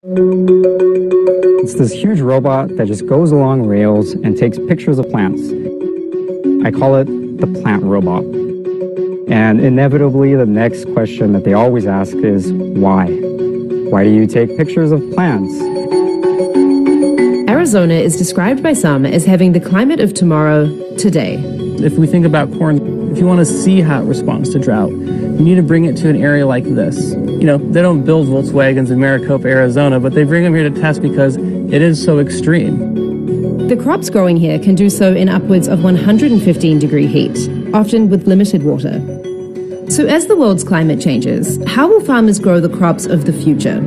It's this huge robot that just goes along rails and takes pictures of plants. I call it the plant robot. And inevitably, the next question that they always ask is, why? Why do you take pictures of plants? Arizona is described by some as having the climate of tomorrow today. If we think about corn, if you want to see how it responds to drought, you need to bring it to an area like this. You know, they don't build Volkswagens in Maricopa, Arizona, but they bring them here to test because it is so extreme. The crops growing here can do so in upwards of 115-degree heat, often with limited water. So as the world's climate changes, how will farmers grow the crops of the future?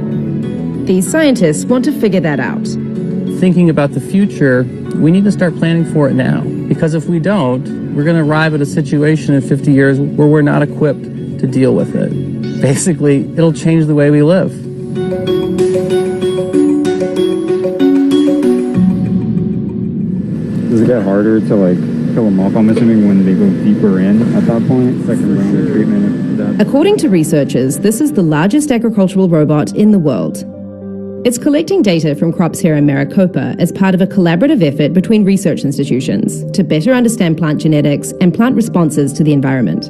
These scientists want to figure that out. Thinking about the future, we need to start planning for it now. Because if we don't, we're going to arrive at a situation in 50 years where we're not equipped to deal with it. Basically, it'll change the way we live. Does it get harder to kill them off, I'm assuming, when they go deeper in at that point? Second round of treatment? According to researchers, this is the largest agricultural robot in the world. It's collecting data from crops here in Maricopa as part of a collaborative effort between research institutions to better understand plant genetics and plant responses to the environment.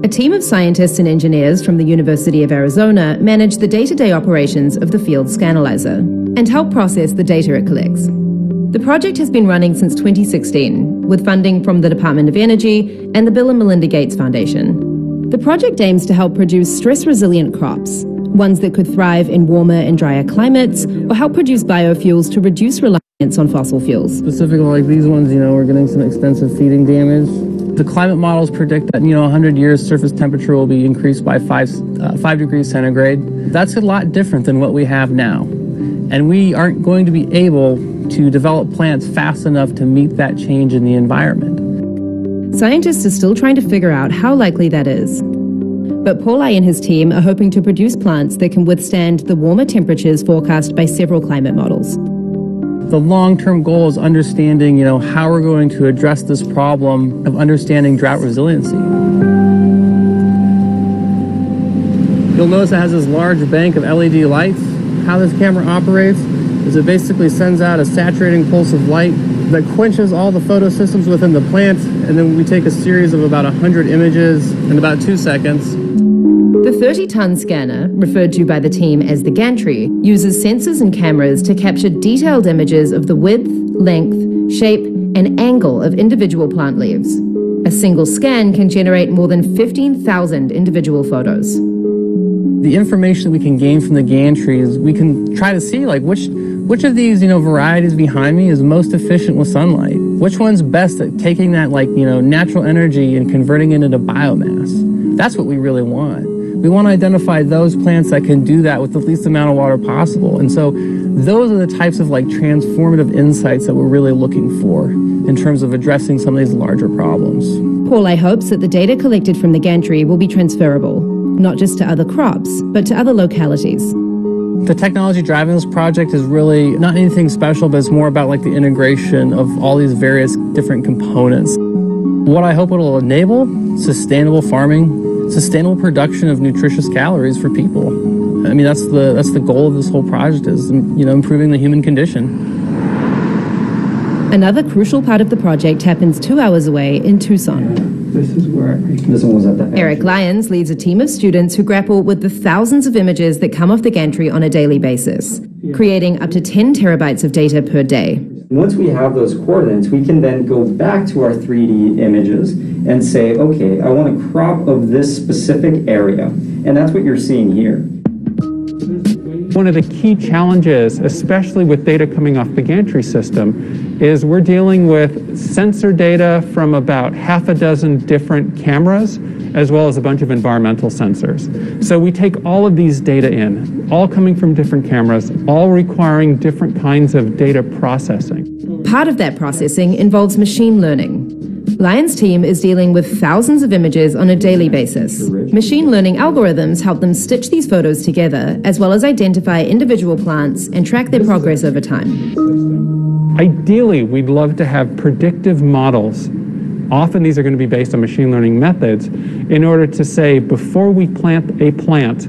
A team of scientists and engineers from the University of Arizona manage the day-to-day operations of the field Scanalyzer and help process the data it collects. The project has been running since 2016, with funding from the Department of Energy and the Bill and Melinda Gates Foundation. The project aims to help produce stress-resilient crops, ones that could thrive in warmer and drier climates, or help produce biofuels to reduce reliance on fossil fuels. Specifically like these ones, we're getting some extensive feeding damage. The climate models predict that, 100 years surface temperature will be increased by 5 degrees centigrade. That's a lot different than what we have now. And we aren't going to be able to develop plants fast enough to meet that change in the environment. Scientists are still trying to figure out how likely that is. But Paulai and his team are hoping to produce plants that can withstand the warmer temperatures forecast by several climate models. The long-term goal is understanding, how we're going to address this problem of understanding drought resiliency. You'll notice it has this large bank of LED lights. How this camera operates is it basically sends out a saturating pulse of light that quenches all the photosystems within the plant, and then we take a series of about 100 images in about 2 seconds. The 30-ton scanner, referred to by the team as the gantry, uses sensors and cameras to capture detailed images of the width, length, shape, and angle of individual plant leaves. A single scan can generate more than 15,000 individual photos. The information we can gain from the gantries, we can try to see which of these varieties behind me is most efficient with sunlight. Which one's best at taking that natural energy and converting it into biomass. That's what we really want. We want to identify those plants that can do that with the least amount of water possible. And so those are the types of transformative insights that we're really looking for in terms of addressing some of these larger problems. Paulai hopes that the data collected from the gantry will be transferable, not just to other crops, but to other localities. The technology driving this project is really not anything special, but it's more about the integration of all these various different components. What I hope it'll enable, sustainable farming, sustainable production of nutritious calories for people. I mean, that's the goal of this whole project is, improving the human condition. Another crucial part of the project happens 2 hours away in Tucson. This one was at the edge. Eric Lyons leads a team of students who grapple with the thousands of images that come off the gantry on a daily basis, creating up to 10 terabytes of data per day. Once we have those coordinates, we can then go back to our 3D images and say, okay, I want a crop of this specific area. And that's what you're seeing here. One of the key challenges, especially with data coming off the gantry system, is we're dealing with sensor data from about half a dozen different cameras, as well as a bunch of environmental sensors. So we take all of these data in, all coming from different cameras, all requiring different kinds of data processing. Part of that processing involves machine learning. Lyon's team is dealing with thousands of images on a daily basis. Machine learning algorithms help them stitch these photos together, as well as identify individual plants and track their progress over time. Ideally, we'd love to have predictive models. Often these are going to be based on machine learning methods in order to say, before we plant a plant,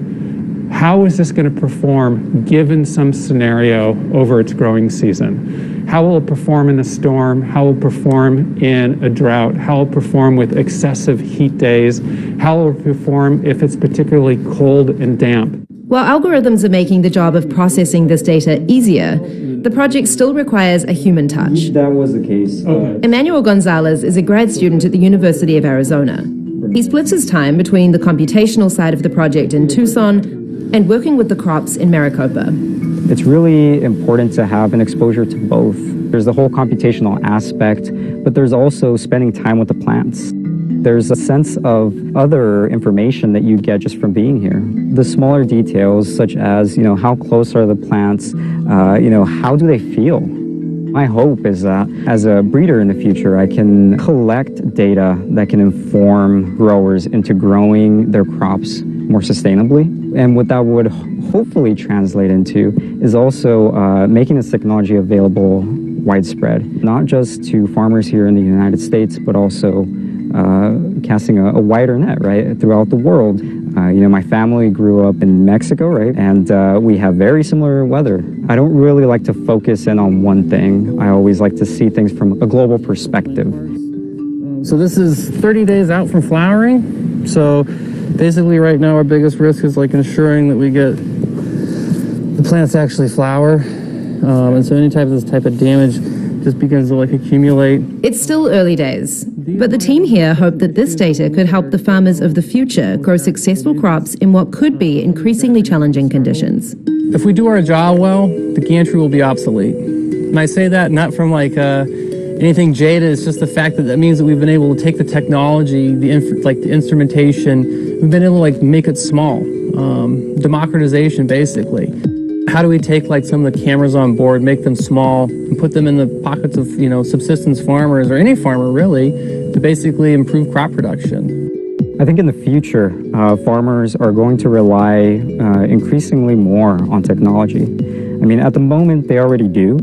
How is this going to perform given some scenario over its growing season? How will it perform in a storm? How will it perform in a drought? How will it perform with excessive heat days? How will it perform if it's particularly cold and damp? While algorithms are making the job of processing this data easier, the project still requires a human touch. That was the case. Emmanuel Gonzalez is a grad student at the University of Arizona. He splits his time between the computational side of the project in Tucson and working with the crops in Maricopa. It's really important to have an exposure to both. There's the whole computational aspect, but there's also spending time with the plants. There's a sense of other information that you get just from being here. The smaller details, such as, how close are the plants, how do they feel? My hope is that as a breeder in the future, I can collect data that can inform growers into growing their crops more sustainably. And what that would hopefully translate into is also making this technology available widespread, not just to farmers here in the United States, but also casting a wider net, right, throughout the world. My family grew up in Mexico, right, and we have very similar weather. I don't really like to focus in on one thing. I always like to see things from a global perspective. So this is 30 days out from flowering. So basically right now our biggest risk is like ensuring that we get the plants to actually flower. And so any type of damage just begins to accumulate. It's still early days, but the team here hope that this data could help the farmers of the future grow successful crops in what could be increasingly challenging conditions. If we do our job well, the gantry will be obsolete. And I say that not from anything jaded, it's just the fact that means that we've been able to take the technology, the instrumentation, we've been able to make it small. Democratization, basically. How do we take some of the cameras on board, make them small, and put them in the pockets of subsistence farmers or any farmer really to basically improve crop production? I think in the future, farmers are going to rely increasingly more on technology. I mean, at the moment, they already do.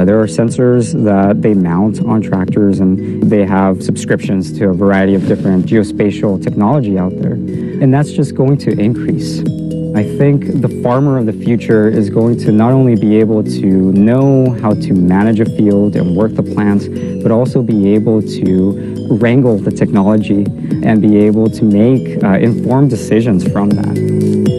There are sensors that they mount on tractors, and they have subscriptions to a variety of different geospatial technology out there. And that's just going to increase. I think the farmer of the future is going to not only be able to know how to manage a field and work the plants, but also be able to wrangle the technology and be able to make informed decisions from that.